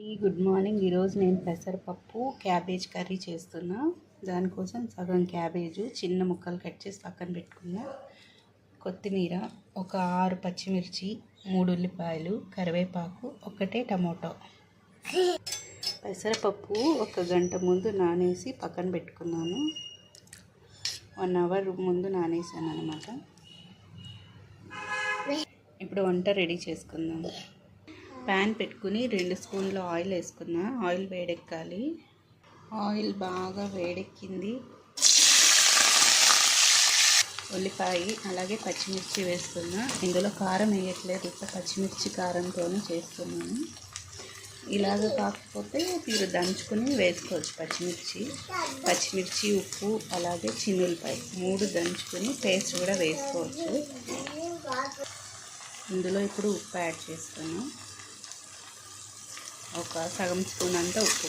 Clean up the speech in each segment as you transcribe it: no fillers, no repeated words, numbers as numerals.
Good morning. ఈరోజు నేను పెసరపప్పు క్యాబేజ్ కర్రీ చేస్తున్నా. దానికోసం సగం క్యాబేజు చిన్న ముక్కలు కట్ చేసి పక్కన పెట్టుకున్నా. కొత్తిమీర, ఒక 6 పచ్చిమిర్చి, 3 ఉల్లిపాయలు, కరివేపాకు, ఒకటే టమోటో. పెసరపప్పు 1 గంట ముందు నానేసి పక్కన పెట్టుకున్నాను. 1 అవర్ ముందు నానేసాను అన్నమాట. ఇప్పుడు వంట రెడీ చేసుకుందాం. ప్యాన్ పెట్టుకుని 2 స్పూన్ల ఆయిల్ వేసుకున్నా. ఆయిల్ వేడెక్కాలి. ఆయిల్ బాగా వేడెక్కింది. ఉల్లిపాయ అలాగే పచ్చిమిర్చి వేస్తున్నా. ఇందులో కారం వేయట్లేదు, పచ్చిమిర్చి కారంతోనే చేస్తున్నాను. ఇలాగ కాకపోతే మీరు దంచుకుని వేసుకోవచ్చు. పచ్చిమిర్చి, ఉప్పు అలాగే చిన్నులపాయ 3 దంచుకుని పేస్ట్ కూడా వేసుకోవచ్చు. ఇందులో ఇప్పుడు ఉప్పు యాడ్ చేస్తున్నాను. ఒక సగం స్పూన్ అంతా ఉప్పు,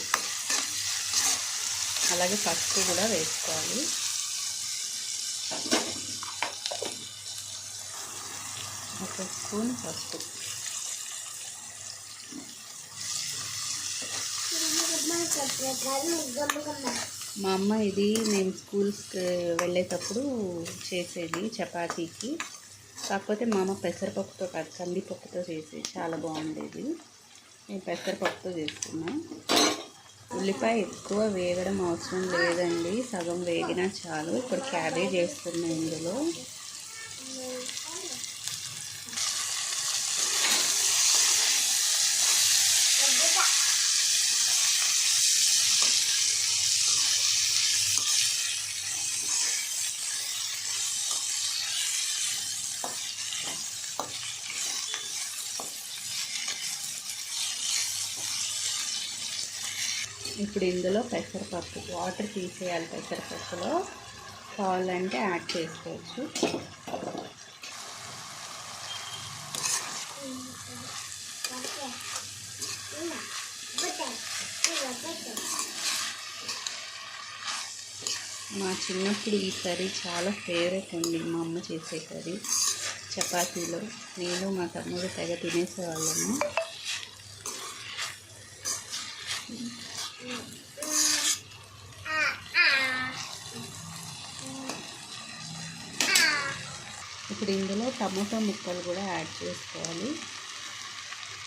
అలాగే పసుపు కూడా వేసుకోవాలి. ఒక స్పూన్ పసుపు. మా అమ్మ ఇది మేము స్కూల్స్కి వెళ్ళేటప్పుడు చేసేది చపాతీకి. కాకపోతే మా అమ్మ పెసరపప్పుతో కాదు, కందిపప్పుతో చేసేది, చాలా బాగుండేది. నేను పెసరపప్పుతో చేస్తున్నా. ఉల్లిపాయ ఎక్కువ వేగడం అవసరం లేదండి, సగం వేగినా చాలు. ఇప్పుడు క్యాబేజ్ వేస్తున్నా ఇందులో. ఇప్పుడు ఇందులో పెసరపప్పు వాటర్ తీసేయాలి. పెసరపప్పులో కావాలంటే యాడ్ చేసుకోవచ్చు. మా చిన్నప్పుడు ఈ కర్రీ చాలా ఫేవరెట్ అండి. మా అమ్మ చేసే కర్రీ చపాతీలో నేను మా తమ్ముడు తెగ తినేసేవాళ్ళము. ఇప్పుడు ఇందులో టమాటో ముక్కలు కూడా యాడ్ చేసుకోవాలి.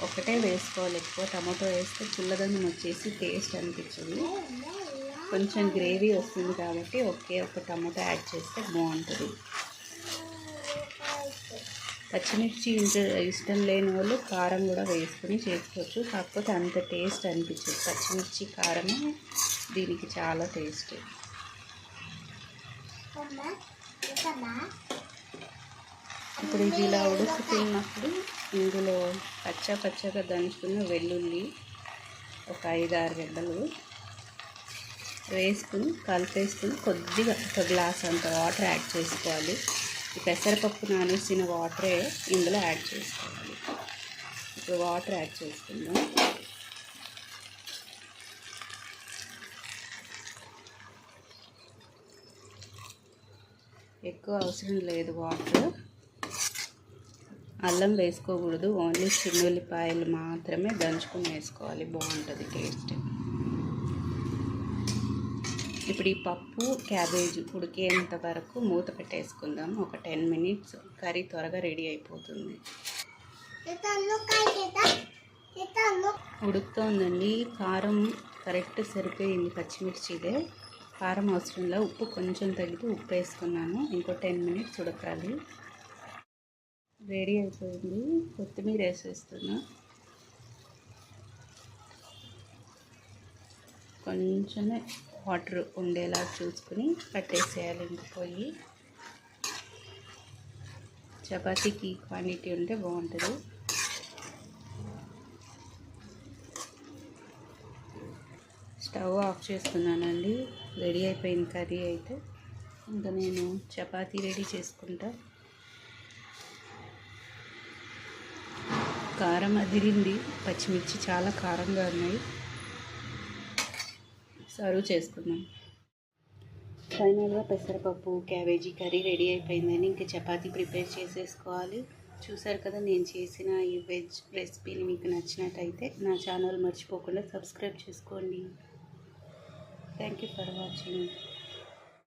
ఒకటే వేసుకోవాలి, ఎక్కువ టమాటో వేస్తే పుల్లదనం వచ్చేసి టేస్ట్ అనిపించదు. కొంచెం గ్రేవీ వస్తుంది కాబట్టి ఒక టమాటో యాడ్ చేస్తే బాగుంటుంది. పచ్చిమిర్చి ఇష్టం లేని వాళ్ళు కారం కూడా వేసుకొని చేసుకోవచ్చు. కాకపోతే అంత టేస్ట్ అనిపించదు. పచ్చిమిర్చి కారమే దీనికి చాలా టేస్ట్. ఇప్పుడు ఇది ఇలా ఉడుకుతున్నప్పుడు ఇందులో పచ్చగా దంచుకున్న వెల్లుల్లి ఒక 5-6 గడ్డలు వేసుకుని కలిపేసుకుని కొద్దిగా 1 గ్లాస్ అంత వాటర్ యాడ్ చేసుకోవాలి. ఈ పెసరపప్పు నానేసిన వాటరే ఇందులో యాడ్ చేసుకోవాలి. ఇప్పుడు వాటర్ యాడ్ చేసుకుందాం. ఎక్కువ అవసరం లేదు వాటర్. అల్లం వేసుకోకూడదు, ఓన్లీ చిన్నుల్లిపాయలు మాత్రమే దంచుకుని వేసుకోవాలి, బాగుంటుంది టేస్ట్. ఇప్పుడు ఈ పప్పు క్యాబేజ్ ఉడికేంత వరకు మూత పెట్టేసుకుందాం. ఒక 10 మినిట్స్. కర్రీ త్వరగా రెడీ అయిపోతుంది. ఉడుకుతోందండి. కారం కరెక్ట్ సరిపోయింది. పచ్చిమిర్చిదే కారం అవసరంలో. ఉప్పు కొంచెం తగ్గితే ఉప్పు వేసుకున్నాను. ఇంకో 10 మినిట్స్ ఉడకాలి. రెడీ అయిపోయింది. కొత్తిమీర వేసేస్తున్నా. కొంచెమే వాటర్ ఉండేలా చూసుకుని కట్టేసేయాలి. ఇంక పొయ్యి చపాతీకి క్వాంటిటీ ఉంటే బాగుంటుంది. స్టవ్ ఆఫ్ చేస్తున్నానండి. రెడీ అయిపోయింది కర్రీ అయితే. ఇంకా నేను చపాతీ రెడీ చేసుకుంటా. కారం అదిరింది. పచ్చిమిర్చి చాలా కారంగా ఉన్నాయి. సర్వ్ చేసుకున్నాం. ఫైనల్గా పెసరపప్పు క్యాబేజీ కర్రీ రెడీ అయిపోయిందని ఇంకా చపాతీ ప్రిపేర్ చేసేసుకోవాలి. చూసారు కదా, నేను చేసిన ఈ వెజ్ రెసిపీని మీకు నచ్చినట్టయితే నా ఛానల్ మర్చిపోకుండా సబ్స్క్రైబ్ చేసుకోండి. Thank you for watching.